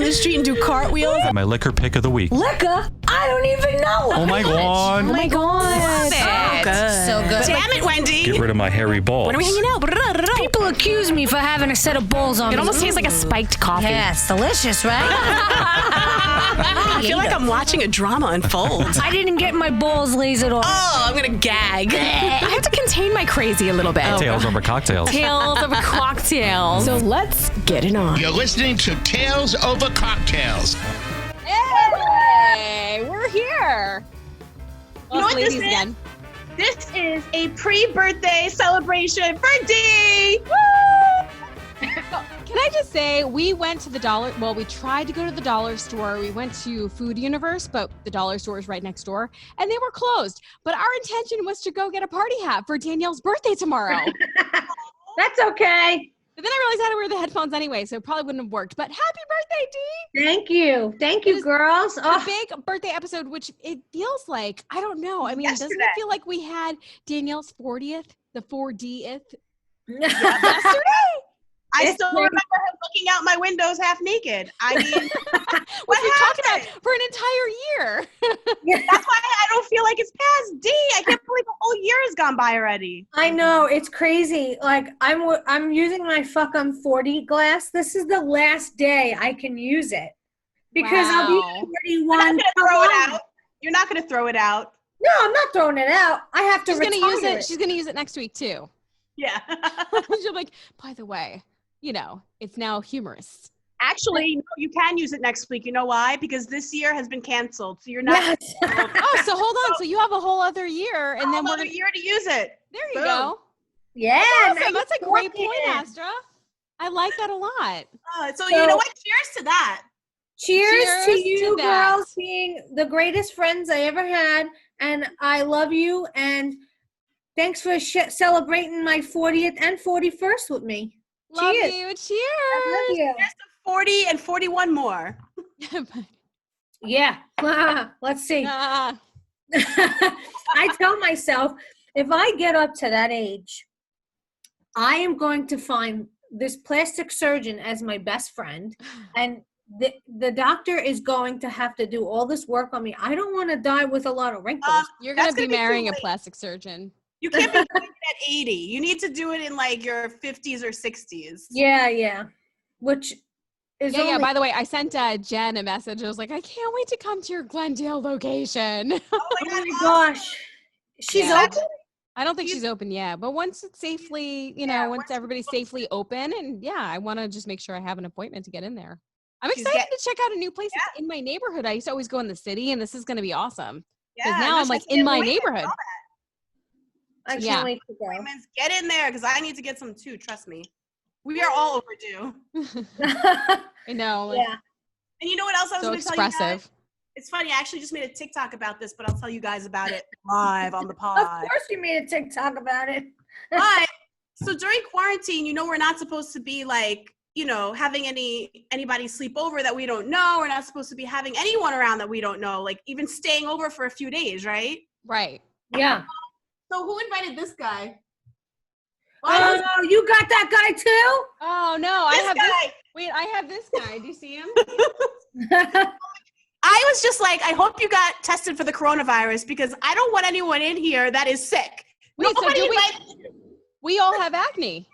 the street and do cartwheels. My liquor pick of the week. Liquor? I don't even know. Oh my god. Oh my god. So good. So good. Damn it, Wendy. Get rid of my hairy balls. When are we hanging out? People accuse me for having a set of balls on me. It almost tastes like a spiked coffee. Yeah, it's delicious, right? I feel like I'm watching a drama unfold. I didn't get my balls lasered off. Oh, I'm gonna gag. I have to contain my crazy a little bit. Tales over cocktails. Tales over cocktails. So let's get it on. You're listening to Tales Over Cocktails. Hey, we're here. You know what this is? Again. This is a pre-birthday celebration for Dee! Woo! Can I just say, we went to the dollar, well, we tried to go to the dollar store. We went to Food Universe, but the dollar store is right next door, and they were closed. But our intention was to go get a party hat for Danielle's birthday tomorrow. That's okay. But then I realized I had to wear the headphones anyway, so it probably wouldn't have worked. But happy birthday, Dee! Thank you. Thank you, girls. A big birthday episode, which it feels like, I don't know. I mean, doesn't it feel like we had Danielle's 40th, the 4Dth? Yesterday? I still remember her looking out my windows half naked. I mean, what we talked about for an entire year. That's why I don't feel like it's past D. I can't believe a whole year has gone by already. I know, it's crazy. Like I'm using my fuck I'm 40 glass. This is the last day I can use it because I'll be 41. You're not gonna throw it out. You're not gonna throw it out. No, I'm not throwing it out. I have to. She's gonna use it. She's gonna use it next week too. Yeah. She'll be like, by the way, you know, it's now humorous. Actually, no, you can use it next week. You know why? Because this year has been canceled, so you're not. Yes. Oh, so hold on. So you have a whole other year, and then we're another year to use it. There you Boom. go. Yeah, Awesome. That's a great point, Astra. I like that a lot. So you know what? Cheers to that. Cheers to Cheers you to that. girls being the greatest friends I ever had, and I love you. And thanks for celebrating my 40th and 41st with me. Love Cheers. you. Cheers. I love you. Cheers to 40 and 41 more. Yeah. Let's see. Ah. I tell myself, if I get up to that age, I am going to find this plastic surgeon as my best friend, and the doctor is going to have to do all this work on me. I don't want to die with a lot of wrinkles. You're going to be gonna be marrying a too late. plastic surgeon. You can't be doing it at 80. You need to do it in like your 50s or 60s. Yeah. Which is Yeah. only- By the way, I sent Jen a message. I was like, I can't wait to come to your Glendale location. Oh Oh my gosh. She's Yeah. open? I don't think she's open yet, but once it's safely, once everybody's safely open, and I want to just make sure I have an appointment to get in there. I'm She's excited to check out a new place that's in my neighborhood. I used to always go in the city, and this is going to be awesome. Because now I'm like in my neighborhood. I can't Yeah. wait to go. Appointments. Get in there because I need to get some too. Trust me. We are all overdue. I know. Like, Yeah. And you know what else I was so going to tell you guys? expressive. It's funny. I actually just made a TikTok about this, but I'll tell you guys about it live on the Of pod. course you made a TikTok about it. But so during quarantine, we're not supposed to be like, having anybody sleep over that we don't know. We're not supposed to be having anyone around that we don't know, like even staying over for a few days, right? Right. Yeah. So who invited this guy? Oh, you got that guy too? Oh, no. This I have guy. this. Wait, I have this guy. Do you see him? I was just like, I hope you got tested for the coronavirus because I don't want anyone in here that is sick. Wait, so Nobody do invited- we all have acne.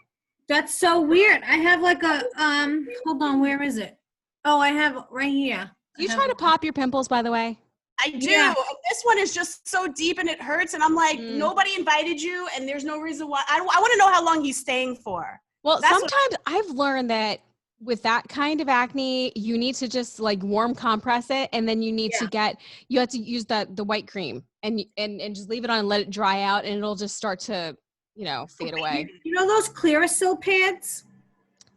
That's so weird. I have like a hold on, where is it? Oh, I have right here. Do you try to pop your pimples, by the way? I do. Yeah. And this one is just so deep and it hurts. And I'm like, nobody invited you and there's no reason why. I want to know how long he's staying for. Well, That's sometimes I've learned that with that kind of acne, you need to just like warm compress it, and then you have to use the white cream and just leave it on and let it dry out, and it'll just start to, fade away. You know those Clearasil pads?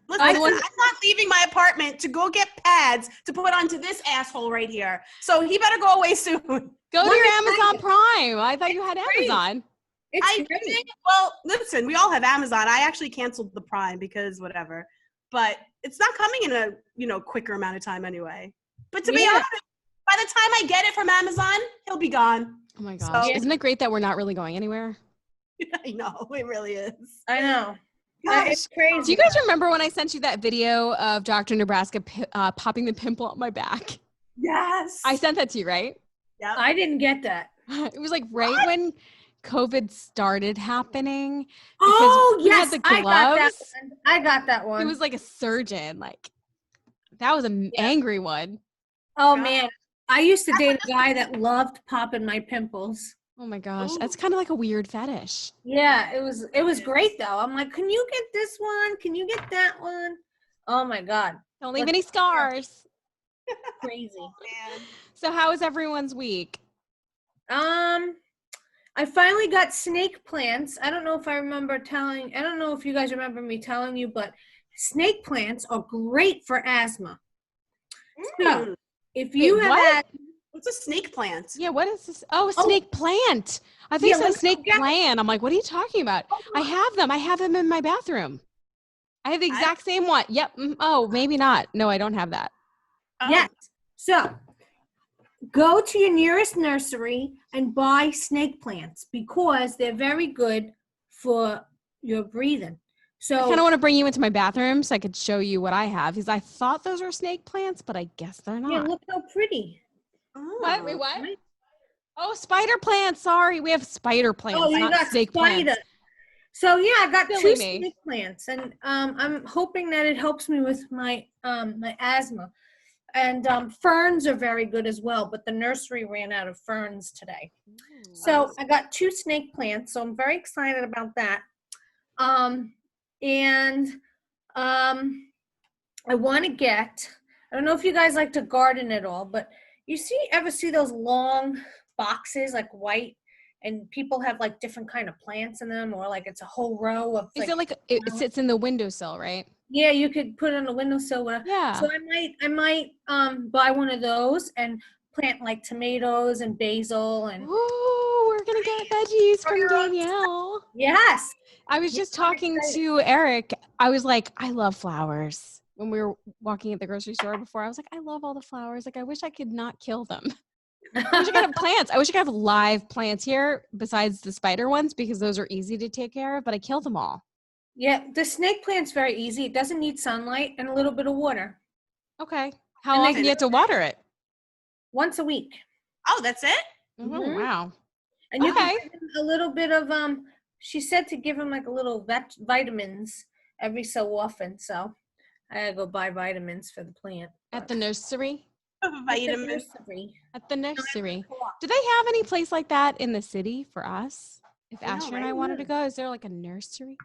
Listen, I'm not leaving my apartment to go get pads to put onto this asshole right here. So he better go away soon. Go to your Amazon Prime. I thought you had Amazon. I did. Well, listen, we all have Amazon. I actually canceled the Prime because whatever. But it's not coming in a quicker amount of time anyway. But to be honest, by the time I get it from Amazon, he'll be gone. Oh my gosh. So- Isn't it great that we're not really going anywhere? I know, it really is. I know. It's crazy. Do you guys remember when I sent you that video of Dr. Nebraska popping the pimple on my back? Yes. I sent that to you, right? Yep. I didn't get that. It was like right when COVID started happening. Oh, we had yes. the I got that gloves. one. I got that one. It was like a surgeon. Like that was an angry one. Oh, man. I used to date a guy that loved popping my pimples. Oh my gosh. That's kind of like a weird fetish. Yeah, it was great though. I'm like, can you get this one? Can you get that one? Oh my God. Don't leave any scars. Crazy. Man. So how was everyone's week? I finally got snake plants. I don't know if you guys remember me telling you, but snake plants are great for asthma. So if you Wait, have what? had What's a snake plant? Yeah, what is this? Oh, a snake plant. I think Yeah, it's a let's snake go get- plant. I'm like, what are you talking about? I have them in my bathroom. I have the exact same one. Yep. Oh, maybe not. No, I don't have that. Yes. So go to your nearest nursery and buy snake plants because they're very good for your breathing. I kind So of want to bring you into my bathroom so I could show you what I have because I thought those were snake plants, but I guess they're not. yeah, look how pretty. What? Wait, what? Oh, spider plants. Sorry, we have spider plants, Oh, you not got snake spider. plants. So yeah, I got Silly two me. snake plants, and I'm hoping that it helps me with my my asthma. And ferns are very good as well, but the nursery ran out of ferns today. So I got two snake plants, so I'm very excited about that. I want to get. I don't know if you guys like to garden at all, but ever see those long boxes like white, and people have like different kind of plants in them, or like it's a whole row of. Is it like it sits in the windowsill, right? Yeah, you could put it on the windowsill. Yeah. So I might buy one of those and plant like tomatoes and basil and. Ooh, we're gonna get veggies from Danielle. Yes. I was just talking to Eric. I was like, I love flowers. When we were walking at the grocery store before, I was like, I love all the flowers. Like, I wish I could not kill them. I wish I could have plants. I wish I could have live plants here besides the spider ones because those are easy to take care of, but I kill them all. Yeah, the snake plant's very easy. It doesn't need sunlight and a little bit of water. Okay. How And often do you have to water it? Once a week. Oh, that's it? Oh, Mhm. wow. And you Okay. can give him a little bit of she said to give him like a little vitamins every so often. So I gotta go buy vitamins for the plant. At the nursery? Vitamins. At the nursery. Do they have any place like that in the city for us? If I know, Asher and I right? wanted to go, is there like a nursery?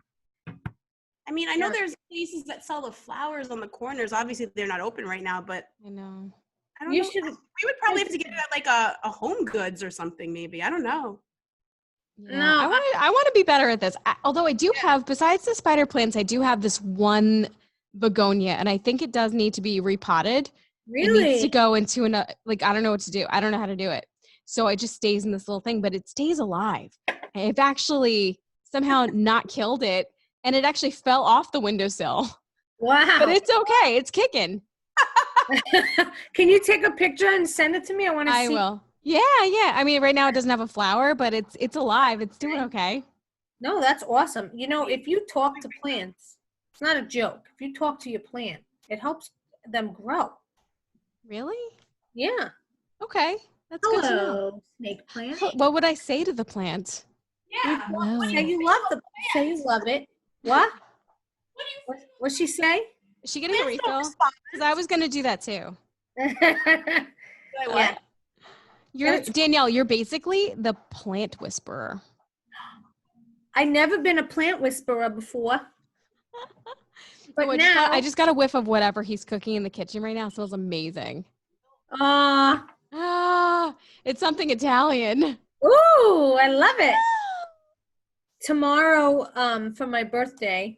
I mean, I know there's places that sell the flowers on the corners. Obviously, they're not open right now, but I know. I don't You know. should. We would probably have to get it at like a Home Goods or something, maybe. I don't know. Yeah, No, I want to be better at this. Although I do have, besides the spider plants, I do have this one begonia, and I think it does need to be repotted. It needs to Really? go into I don't know what to do. I don't know how to do it. So it just stays in this little thing, but it stays alive. I've actually somehow not killed it, and it actually fell off the windowsill. Wow. But it's okay. It's kicking. Can you take a picture and send it to me? I want to see. I will. Yeah. I mean, right now it doesn't have a flower, but it's alive. It's doing okay. No, that's awesome. You know, if you talk to plants, it's not a joke. If you talk to your plant, it helps them grow. Really? Yeah. Okay. That's good to know. Hello, snake plant. What would I say to the plant? Hello. Say you love say you love it. What? What's she say? Is she getting a refill? Because I was going to do that too. Yeah. Danielle, you're basically the plant whisperer. I never been a plant whisperer before. But Oh, now, I just got a whiff of whatever he's cooking in the kitchen right now. It smells amazing. It's something Italian. Ooh, I love it. Tomorrow, for my birthday,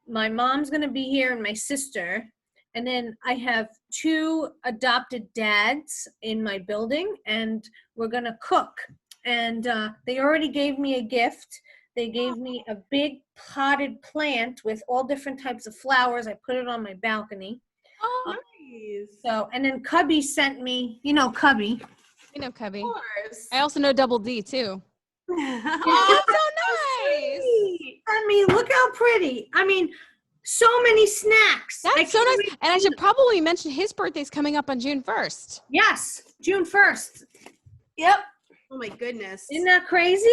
my mom's gonna be here and my sister, and then I have 2 adopted dads in my building, and we're gonna cook. And they already gave me a gift. They gave me a big potted plant with all different types of flowers. I put it on my balcony. Oh, Nice. So, and then Cubby sent me, Cubby. I know, Cubby. Of course. I also know Double D too. Oh, so nice. I mean, look how pretty. I mean, so many snacks. That's so nice. And I should probably mention his birthday's coming up on June 1st. Yes, June 1st. Yep. Oh my goodness. Isn't that crazy?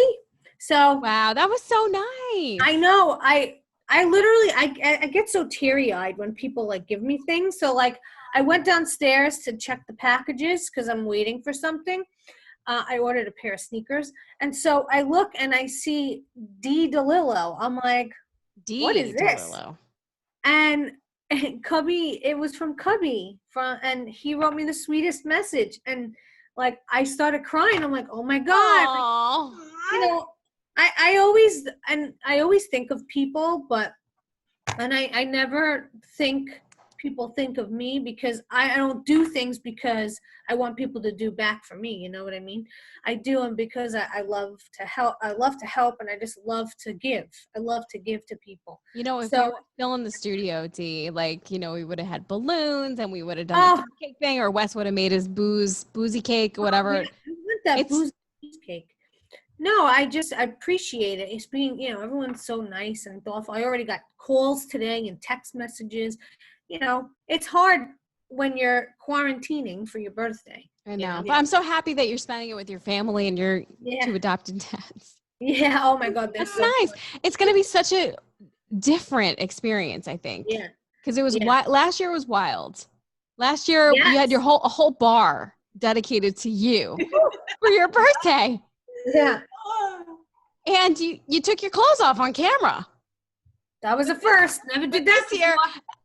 So Wow, that was so nice. I know. I literally I get so teary-eyed when people like give me things. So like I went downstairs to check the packages because I'm waiting for something. I ordered a pair of sneakers, and so I look and I see D DeLillo. I'm like, what is this? DeLillo. And Cubby, it was from Cubby, and he wrote me the sweetest message, and like I started crying. I'm like, oh my god, Aw. you know, I always think of people, but I never think people think of me because I don't do things because I want people to do back for me. You know what I mean? I do them because I love to help. I love to help, and I just love to give. I love to give to people. You know, if So- you were still in the studio, D, like, you know, we would have had balloons and we would have done the cake thing, or Wes would have made his boozy cake or whatever. Yeah, I want that boozy cake. No, I appreciate it. It's being, you know, everyone's so nice and thoughtful. I already got calls today and text messages. You know, it's hard when you're quarantining for your birthday. I know. Yeah. But I'm so happy that you're spending it with your family and your two adopted dads. Yeah. Oh my God. That's nice. It's going to be such a different experience, I think. Yeah. Because it was last year was wild. Last year you had your a whole bar dedicated to you for your birthday. Yeah. And you took your clothes off on camera. That was a first. Never did that This year,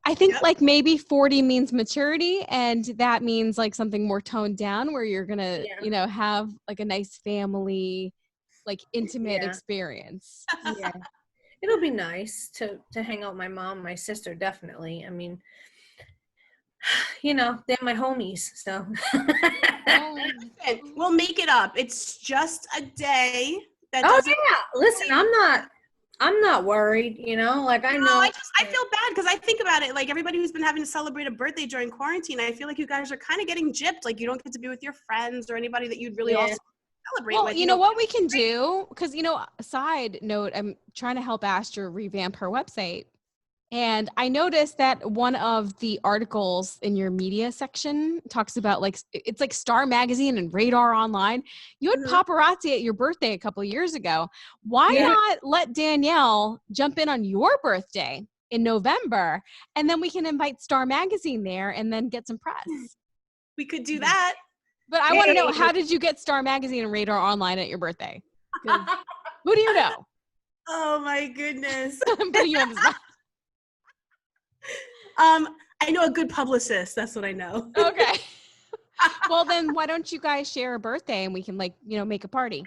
I think like maybe 40 means maturity, and that means like something more toned down where you're going to, you know, have like a nice family, like intimate experience. Yeah. It'll be nice to hang out with my mom, my sister, definitely. I mean, you know, they're my homies, so. We'll make it up. It's just a day. Listen, I'm not worried, you know, like I know. I feel bad because I think about it, like everybody who's been having to celebrate a birthday during quarantine, I feel like you guys are kind of getting gypped. Like you don't get to be with your friends or anybody that you'd really also celebrate with. You know what we can do? Because, you know, side note, I'm trying to help Astra revamp her website. And I noticed that one of the articles in your media section talks about like, it's like Star Magazine and Radar Online. You had paparazzi at your birthday a couple of years ago. Why not let Danielle jump in on your birthday in November, and then we can invite Star Magazine there and then get some press. We could do that. But I want to know, how did you get Star Magazine and Radar Online at your birthday? Who do you know? Oh my goodness. I'm putting you on the spot. I know a good publicist. That's what I know. Okay. Well, then why don't you guys share a birthday and we can, like, you know, make a party?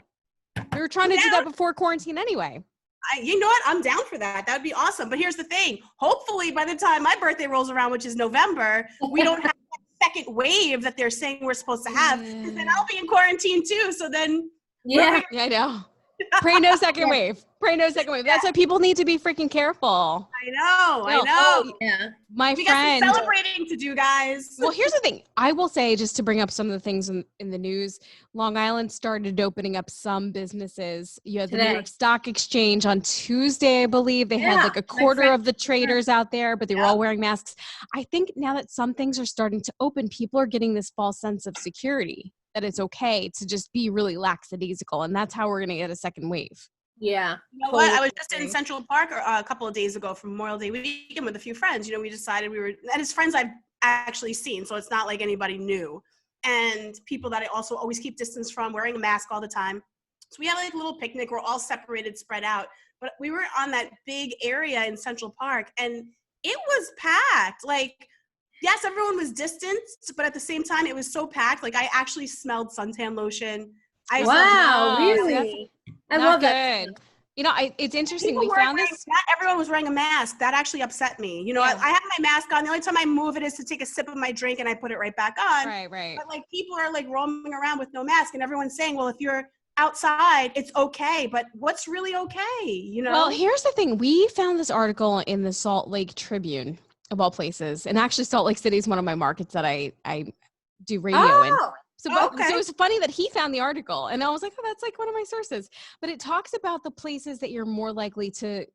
We were trying to do that before quarantine anyway. You know what? I'm down for that. That would be awesome. But here's the thing. Hopefully by the time my birthday rolls around, which is November, we don't have that second wave that they're saying we're supposed to have. Because then I'll be in quarantine too. So then. Yeah, I know. Pray no second wave. Pray no second wave. That's why people need to be freaking careful. I know. Yeah. My we friend. got some celebrating to do, guys. Well, here's the thing. I will say, just to bring up some of the things in the news, Long Island started opening up some businesses. You had the New York Stock Exchange on Tuesday, I believe. They had like a quarter of the traders out there, but they were all wearing masks. I think now that some things are starting to open, people are getting this false sense of security, that it's okay to just be really lackadaisical. And that's how we're going to get a second wave. Yeah. You know what? I was just in Central Park a couple of days ago for Memorial Day weekend with a few friends. You know, we decided and it's friends I've actually seen, so it's not like anybody new. And people that I also always keep distance from, wearing a mask all the time. So we had like a little picnic. We're all separated, spread out. But we were on that big area in Central Park, and it was packed. Like, yes, everyone was distanced, but at the same time, it was so packed. Like, I actually smelled suntan lotion. Really? I love that. You know, it's interesting. People We found this. Not everyone was wearing a mask. That actually upset me. You know, I have my mask on. The only time I move it is to take a sip of my drink and I put it right back on. Right. But like people are like roaming around with no mask, and everyone's saying, well, if you're outside, it's okay. But what's really okay? You know? Well, here's the thing. We found this article in the Salt Lake Tribune, of all places. And actually, Salt Lake City is one of my markets that I do radio in. So, Okay. so it was funny that he found the article, and I was like, oh, that's like one of my sources. But it talks about the places that you're more likely to,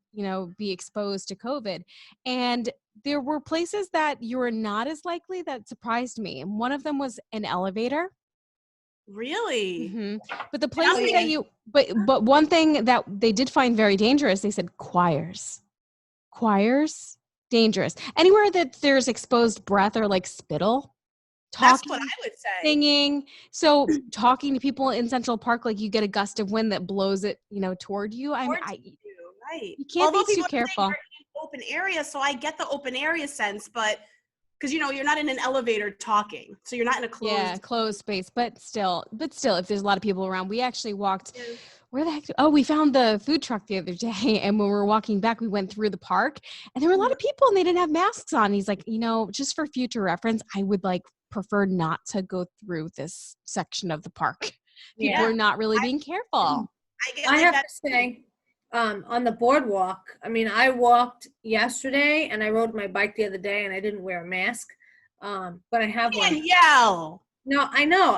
be exposed to COVID. And there were places that you were not as likely that surprised me. And one of them was an elevator. Really? Hmm. But the places that but one thing that they did find very dangerous, they said choirs, dangerous. Anywhere that there's exposed breath or like spittle, That's talking, what I would say. singing. So talking to people in Central Park, like you get a gust of wind that blows it, toward you. Right. You can't be too people are saying careful. you're in open area, so I get the open area sense, but because you're not in an elevator talking, so you're not in a Closed space, but still, if there's a lot of people around, we actually walked. Where the heck? Oh, we found the food truck the other day, and when we were walking back, we went through the park, and there were a lot of people, and they didn't have masks on. He's like, just for future reference, I would prefer not to go through this section of the park. People are not really being careful. I have to say, on the boardwalk, I mean, I walked yesterday and I rode my bike the other day and I didn't wear a mask. But I have one. Yell. No, I know.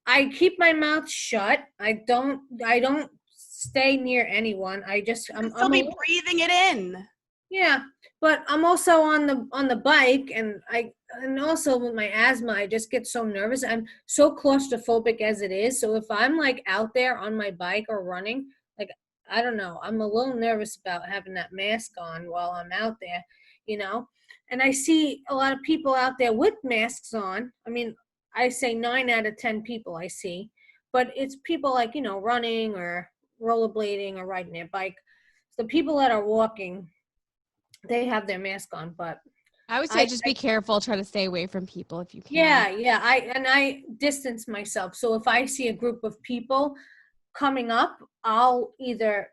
I keep my mouth shut. I don't stay near anyone. I'm Still be breathing it in. Yeah, but I'm also on the bike, and also with my asthma, I just get so nervous. I'm so claustrophobic as it is. So if I'm out there on my bike or running, I don't know, I'm a little nervous about having that mask on while I'm out there, And I see a lot of people out there with masks on. I mean, I say 9 out of 10 people I see, but it's people running or rollerblading or riding their bike. The people that are walking, they have their mask on, but I would say just be careful. Try to stay away from people if you can. Yeah. I distance myself. So if I see a group of people coming up, I'll either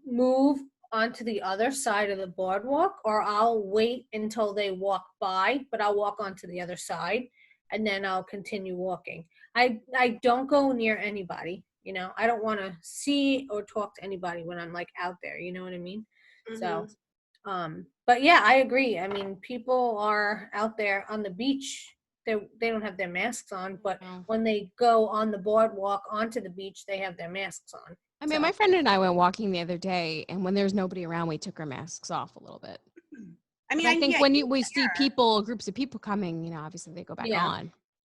move onto the other side of the boardwalk, or I'll wait until they walk by, but I'll walk onto the other side, and then I'll continue walking. I don't go near anybody. I don't want to see or talk to anybody when I'm out there. You know what I mean? Mm-hmm. So. But yeah, I agree. I mean, people are out there on the beach. They don't have their masks on, but when they go on the boardwalk onto the beach, they have their masks on. I mean, my friend and I went walking the other day, and when there's nobody around, we took our masks off a little bit. I mean, I think when we see groups of people coming, obviously they go back on.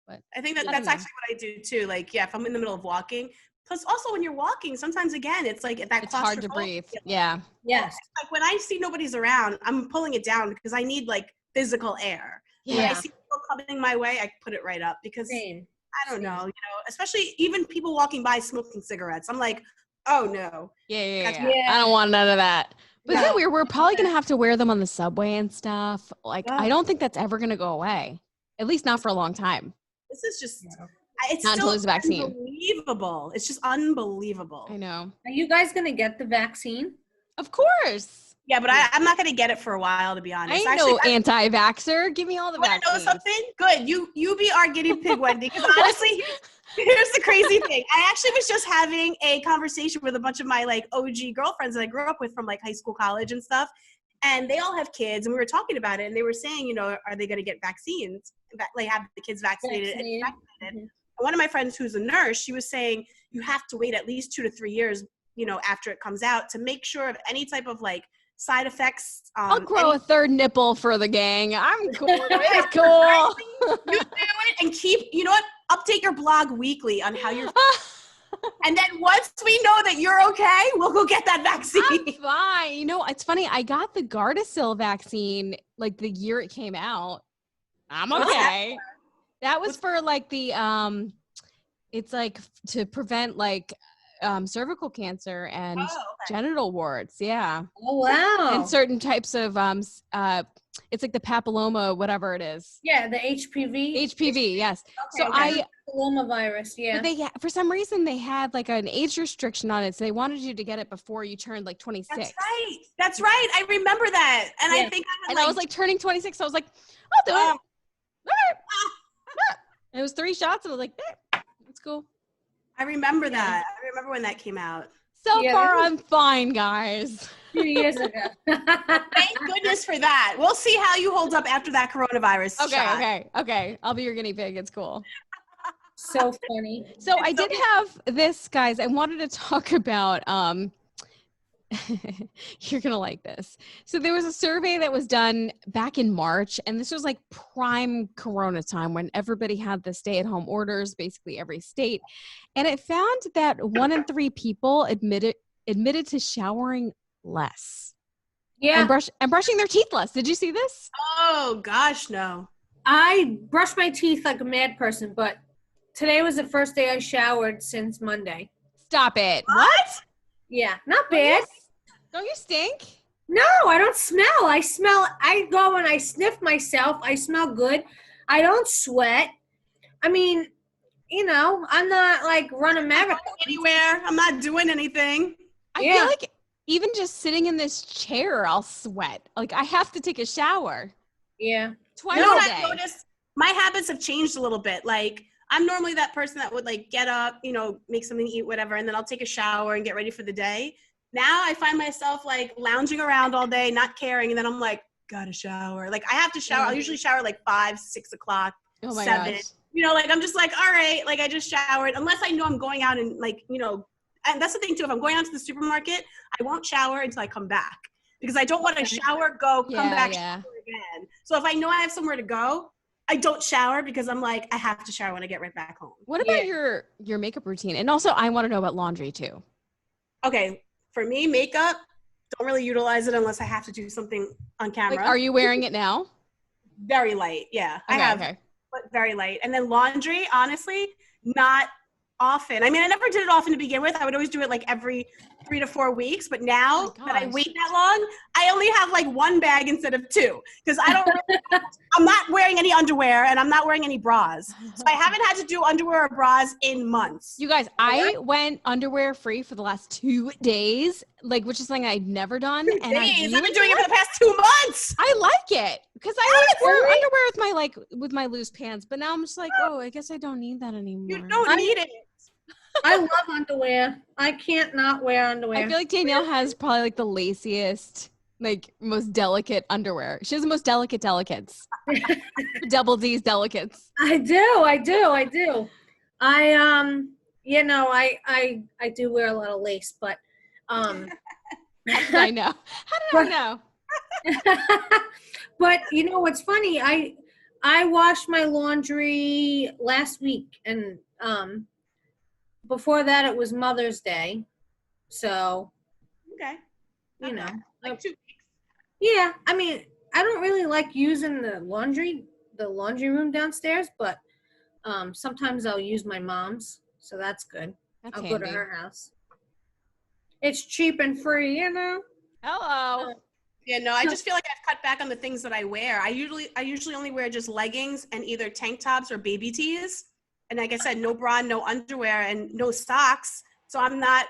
But I think that's actually what I do too. If I'm in the middle of walking. Plus, also when you're walking, sometimes again, it's it's hard to breathe. Yeah. Yes. When I see nobody's around, I'm pulling it down because I need physical air. Yeah. When I see people coming my way, I put it right up because Same. I don't know, especially even people walking by smoking cigarettes. I'm like, oh no. Yeah. I don't want none of that. But then we're probably gonna have to wear them on the subway and stuff. I don't think that's ever gonna go away. At least not for a long time. This is just. It's not still until there's a vaccine. Unbelievable. It's just unbelievable. I know. Are you guys going to get the vaccine? Of course. Yeah, but I'm not going to get it for a while, to be honest. I ain't no anti-vaxxer. Give me all the vaccines. Want to know something? Good. You be our guinea pig, Wendy. Because honestly, here's the crazy thing. I actually was just having a conversation with a bunch of my OG girlfriends that I grew up with from high school, college and stuff. And they all have kids, and we were talking about it, and they were saying, are they going to get vaccines? Have the kids vaccinated. Mm-hmm. One of my friends who's a nurse, she was saying you have to wait at least 2 to 3 years, after it comes out to make sure of any type of side effects. I'll grow a third nipple for the gang. I'm cool. It's cool. You do it and keep, update your blog weekly on how you're. And then once we know that you're okay, we'll go get that vaccine. I'm fine. It's funny. I got the Gardasil vaccine the year it came out. I'm okay. That was for the it's to prevent cervical cancer and genital warts. Yeah. Oh wow. And certain types of it's the papilloma, whatever it is. Yeah, the HPV. HPV, yes. Okay, so papilloma virus, yeah. But for some reason they had an age restriction on it, so they wanted you to get it before you turned 26. That's right. I remember that, and I think I was turning 26, so I was like, I'll do it. And it was 3 shots, and I was like, it's cool. I remember that. I remember when that came out. So far, I'm fine, guys. 2 years ago. Thank goodness for that. We'll see how you hold up after that coronavirus shot. Okay. I'll be your guinea pig. It's cool. So funny. So I did have this, guys. I wanted to talk about you're gonna like this. So there was a survey that was done back in March, and this was like prime Corona time when everybody had the stay-at-home orders, basically every state, and it found that 1 in 3 people admitted to showering less. Yeah. And brushing their teeth less. Did you see this? Oh gosh, no. I brush my teeth like a mad person, but today was the first day I showered since Monday. Stop it. What? Yeah, not bad. Don't you stink? No, I don't smell. I go and I sniff myself. I smell good. I don't sweat. I mean, I'm not like running marathon Anywhere. I'm not doing anything. I feel like even just sitting in this chair, I'll sweat. Like I have to take a shower. Yeah. Twice You know a what day. I've noticed? My habits have changed a little bit. Like I'm normally that person that would like get up, make something to eat, whatever, and then I'll take a shower and get ready for the day. Now I find myself like lounging around all day, not caring, and then I'm like, gotta shower. Like I have to shower. I'll usually shower like 5, 6 o'clock, Oh my 7. gosh. Like I'm just like, all right, like I just showered. Unless I know I'm going out and like, and that's the thing too. If I'm going out to the supermarket, I won't shower until I come back because I don't want to shower, come back, shower again. So if I know I have somewhere to go, I don't shower because I'm like, I have to shower when I get right back home. What about your makeup routine? And also I want to know about laundry too. Okay. For me, makeup, don't really utilize it unless I have to do something on camera. Like, are you wearing it now? Very light, yeah. Okay, I have, but very light. And then laundry, honestly, not often. I mean, I never did it often to begin with. I would always do it like every 3 to 4 weeks. But now that I wait that long, I only have like 1 bag instead of 2 because I'm not wearing any underwear and I'm not wearing any bras. So I haven't had to do underwear or bras in months. You guys, I went underwear free for the last 2 days, which is something I'd never done. I've been doing it for the past 2 months. I like it because I always wear underwear with my loose pants, but now I'm just like, oh, I guess I don't need that anymore. You don't need it. I love underwear. I can't not wear underwear. I feel like Danielle has probably like the laciest, most delicate underwear. She has the most delicate delicates. Double D's delicates. I do. I do wear a lot of lace, but How did I know? How did I know? But what's funny? I washed my laundry last week, and before that it was Mother's Day, so okay, like 2 weeks. Yeah, I mean, I don't really like using the laundry room downstairs, but sometimes I'll use my mom's, so that's good. That's I'll handy. go to her house. It's cheap and free, Hello. Yeah, no, I just feel like I've cut back on the things that I wear. I usually only wear just leggings and either tank tops or baby tees. And like I said, no bra, no underwear, and no socks. So I'm not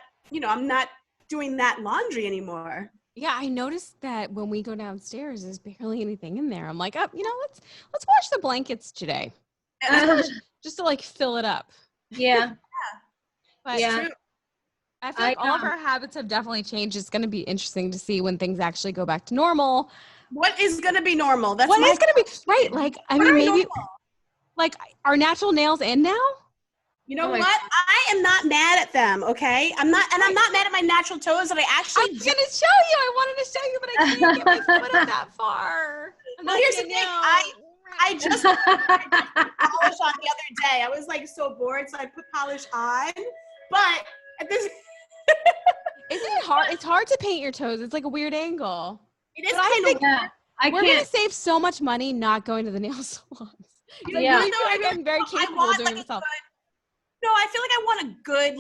doing that laundry anymore. Yeah, I noticed that when we go downstairs, there's barely anything in there. I'm like, oh, let's wash the blankets today, just to fill it up. Yeah. But Yeah. I feel like all of our habits have definitely changed. It's going to be interesting to see when things actually go back to normal. What is going to be normal? What is going to be right? Maybe normal? Our natural nails in now. You know what? I am not mad at them, okay? I'm not mad at my natural toes that I actually I'm going to show you. I wanted to show you, but I can't get my foot up that far. Well, here's the thing. I just put polish on the other day. I was so bored, so I put polish on. But at this Isn't it hard? It's hard to paint your toes. It's like a weird angle. It is kind of we're going to save so much money not going to the nail salons. I really feel like I'm very capable of doing it myself. No, I feel like I want a good,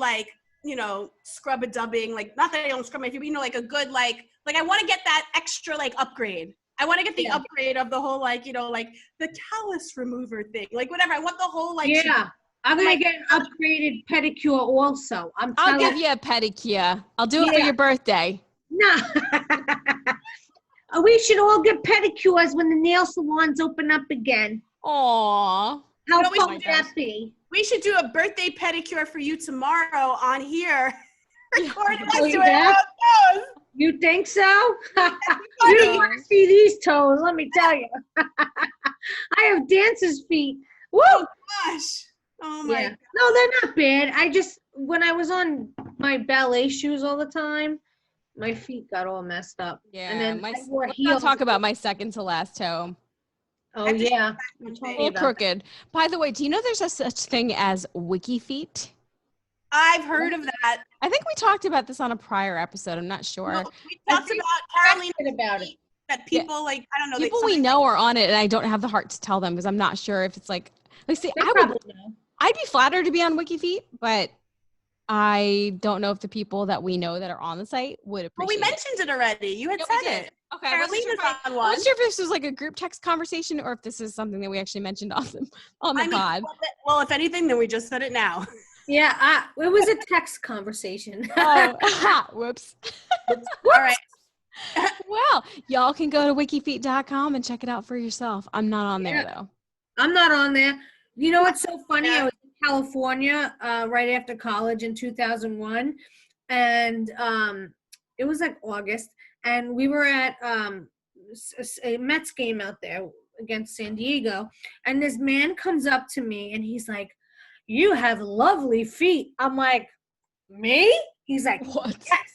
scrub-a-dubbing, not that I don't scrub my feet, but, a good, I want to get that extra, upgrade. I want to get the upgrade of the whole, the callus remover thing. Whatever. I want the whole, Yeah. I'm going to get an upgraded pedicure also. I'll give you a pedicure. I'll do it for your birthday. No. We should all get pedicures when the nail salons open up again. Aww. How fun would that be? We should do a birthday pedicure for you tomorrow on here. Record us Oh, doing yeah? our toes. You think so? You don't want to see these toes, let me tell you. I have dancer's feet. Woo! Oh, gosh. Oh my Yeah. God. No, they're not bad. I just, when I was on my ballet shoes all the time, my feet got all messed up. Yeah, And then I wore let's not heels. talk about my second to last toe. Oh, I have to yeah. shave You my told feet. me All about crooked. By the way, do you know there's a such thing as WikiFeet? I've heard of that. I think we talked about this on a prior episode. I'm not sure. No, we I talked think about Carolina about it. that people like, I don't know. People we know are on it, and I don't have the heart to tell them because I'm not sure if it's like see, They probably know. I'd be flattered to be on WikiFeet, but I don't know if the people that we know that are on the site would Well, appreciate we mentioned it already. You had Yeah, we said did. it. Okay, I wasn't sure Carolina's if on I one. wasn't sure if this was like a group text conversation or if this is something that we actually mentioned on the pod. Well, if anything, then we just said it now. Yeah, it was a text conversation. Oh, whoops. All right. Well, y'all can go to wikifeet.com and check it out for yourself. I'm not on there though. I'm not on there. You know what's so funny? Yeah. I was in California right after college in 2001, and it was like August, and we were at a Mets game out there against San Diego, and this man comes up to me and he's like, "You have lovely feet." I'm like, "Me?" He's like, What? "Yes."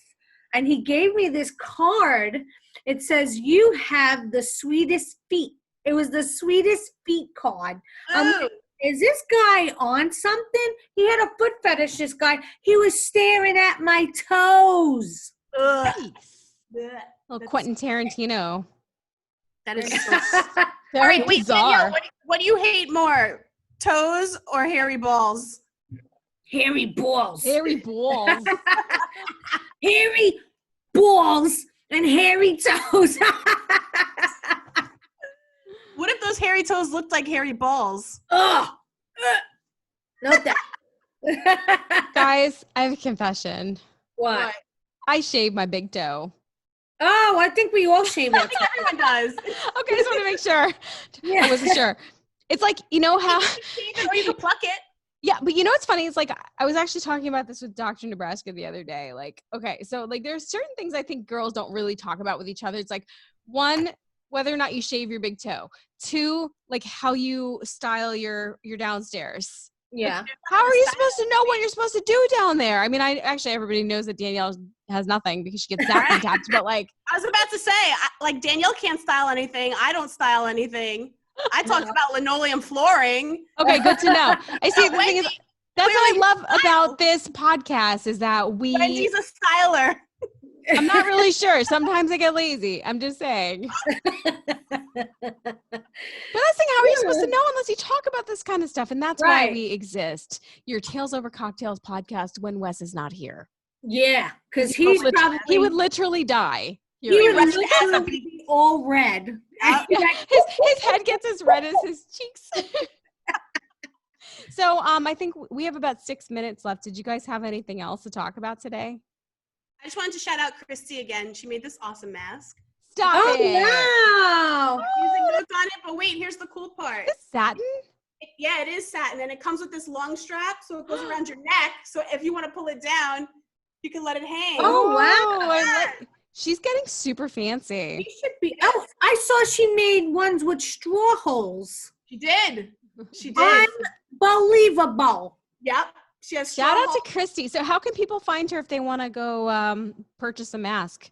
And he gave me this card. It says, "You have the sweetest feet." It was the sweetest feet card. Oh, Is this guy on something? He had a foot fetish, this guy. He was staring at my toes. ugh. Little That's- Quentin Tarantino. That is so. Very All right, wait, bizarre. Danielle, what do you hate more, toes or hairy balls? Hairy balls. Hairy balls. Hairy balls and hairy toes. What if those hairy toes looked like hairy balls? Ugh. Not that. Guys, I have a confession. What? I shaved my big toe. Oh, I think we all shave I our think toes. everyone does. Okay, I just want to make sure. Yeah. I wasn't sure. It's like, you know how Or you can pluck it. Yeah, but you know what's funny? It's like I was actually talking about this with Dr. Nebraska the other day. Like, okay, so like there's certain things I think girls don't really talk about with each other. It's like, one, whether or not you shave your big toe. Two, like how you style your downstairs. Yeah. How are you supposed to know what you're supposed to do down there? I mean, everybody knows that Danielle has nothing because she gets zapping tapped, but like I was about to say, like Danielle can't style anything. I don't style anything. I talk about linoleum flooring. okay, good to know. I see. No, The thing is, Wendy, that's what I clearly love about this podcast is that Wendy's a styler. I'm not really sure. Sometimes I get lazy. I'm just saying. But that's the thing, how are you supposed to know unless you talk about this kind of stuff? And that's why Right. we exist. Your Tales Over Cocktails podcast when Wes is not here. Yeah, because He he's would- probably He would literally die. he You're would right. literally be all red. his head gets as red as his cheeks. So I think we have about 6 minutes left. Did you guys have anything else to talk about today? I just wanted to shout out Christy again. She made this awesome mask. Stop Oh it. wow! Using notes on it, but wait, here's the cool part. Is this satin? Yeah, it is satin, and it comes with this long strap, so it goes around your neck. So if you want to pull it down, you can let it hang. Oh, wow. She's getting super fancy. He should be. Oh, I saw she made ones with straw holes. She did. She did. Unbelievable. Yep. She has Shout straw out to holes. Christy. So how can people find her if they want to go purchase a mask?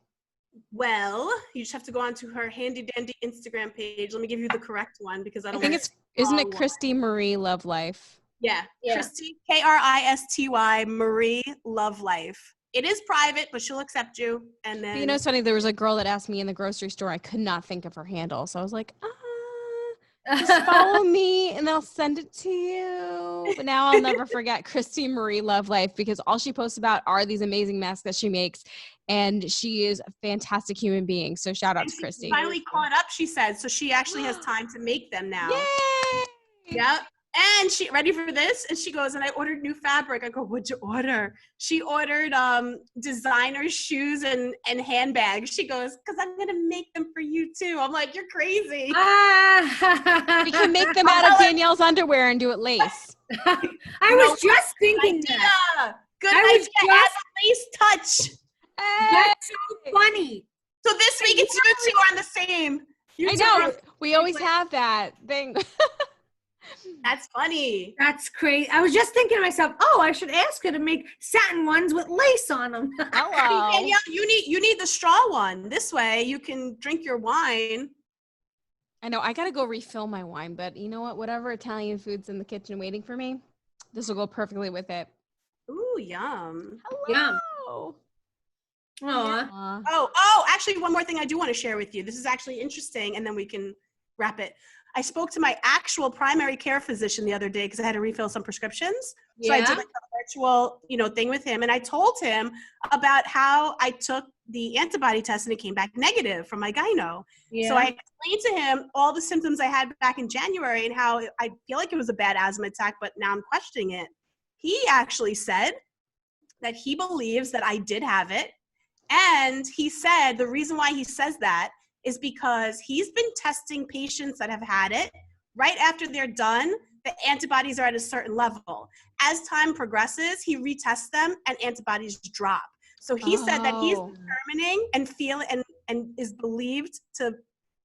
Well, you just have to go onto her handy dandy Instagram page. Let me give you the correct one because I I don't think want it's, isn't wrong it one. Christy Marie Love Life? Yeah. Yeah. Christy, Kristy Marie Love Life. It is private, but she'll accept you. And then But you know, it's funny. There was a girl that asked me in the grocery store. I could not think of her handle. So I was like, just follow me and I'll send it to you. But now I'll never forget Christy Marie Love Life because all she posts about are these amazing masks that she makes. And she is a fantastic human being. So shout out and to she Christy. finally caught up, she said. So she actually has time to make them now. Yay! Yep. And she ready for this? And she goes, and I ordered new fabric. I go, what'd you order? She ordered designer shoes and handbags. She goes, because I'm gonna make them for you too. I'm like, you're crazy. We can make them out of Danielle's underwear and do it lace. I was just thinking that. Idea. Good I idea. was Add just- a lace touch. That's so funny. So this week it's you two on the same. You I two know. are- We always have that thing. That's funny. That's crazy. I was just thinking to myself, oh, I should ask her to make satin ones with lace on them. Hello. Danielle, you need the straw one. This way you can drink your wine. I know I gotta go refill my wine, but you know what? Whatever Italian food's in the kitchen waiting for me, this will go perfectly with it. Ooh, yum. Yum. Hello. Aw. Actually, one more thing I do want to share with you. This is actually interesting, and then we can wrap it. I spoke to my actual primary care physician the other day because I had to refill some prescriptions. So I did like a virtual, thing with him, and I told him about how I took the antibody test and it came back negative from my gyno. Yeah. So I explained to him all the symptoms I had back in January and how I feel like it was a bad asthma attack, but now I'm questioning it. He actually said that he believes that I did have it. And he said the reason why he says that is because he's been testing patients that have had it. Right after they're done, the antibodies are at a certain level. As time progresses, he retests them and antibodies drop. So he said that he's determining and feeling and is believed to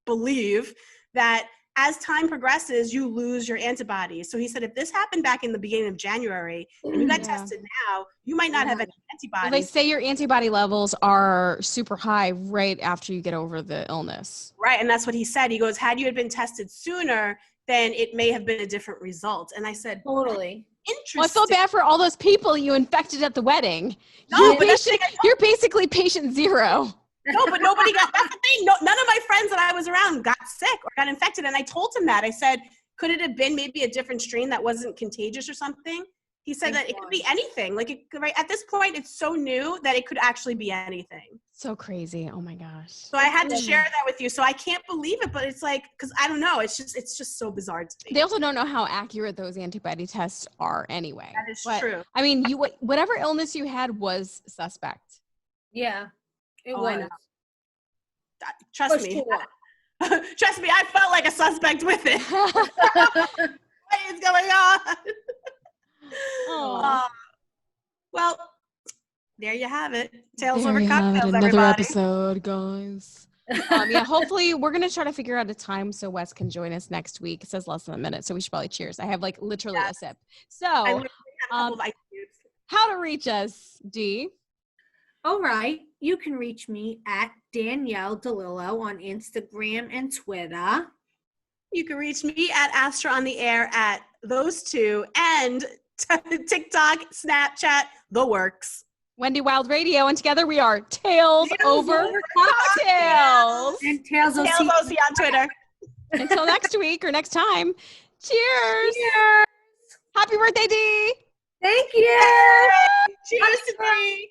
believe that as time progresses, you lose your antibodies. So he said, if this happened back in the beginning of January and you got tested now, you might not have any antibodies. Well, they say your antibody levels are super high right after you get over the illness. Right. And that's what he said. He goes, had you had been tested sooner, then it may have been a different result. And I said, Totally. interesting. Well, I feel bad for all those people you infected at the wedding. No, but that's the thing You're basically patient zero. No, but nobody got, that's the thing. No, none of my friends that I was around got sick or got infected. And I told him that. I said, could it have been maybe a different strain that wasn't contagious or something? He said that it could be anything. Like, right at this point, it's so new that it could actually be anything. So crazy. Oh my gosh. So I had to share that with you. So I can't believe it, but it's like, because I don't know. It's just so bizarre to me. They also don't know how accurate those antibody tests are anyway. That is true. I mean, whatever illness you had was suspect. Yeah. It I was. know. Trust me. Trust me, I felt like a suspect with it. What is going on? Well, there you have it. Tales over cocktails, another everybody. episode, guys. Yeah, hopefully we're gonna try to figure out a time so Wes can join us next week. It says less than a minute, so we should probably cheers. I have like literally a sip. So, I literally have a couple of ice cubes. how to reach us, Dee? All right. You can reach me at Danielle DeLillo on Instagram and Twitter. You can reach me at Astra on the Air at those two and TikTok, Snapchat, the works. Wendy Wild Radio, and together we are Tales Over Cocktails. And Tales Tales OC on Twitter. Until next week or next time, cheers. Cheers. Happy birthday, Dee. Thank you. Cheers to me.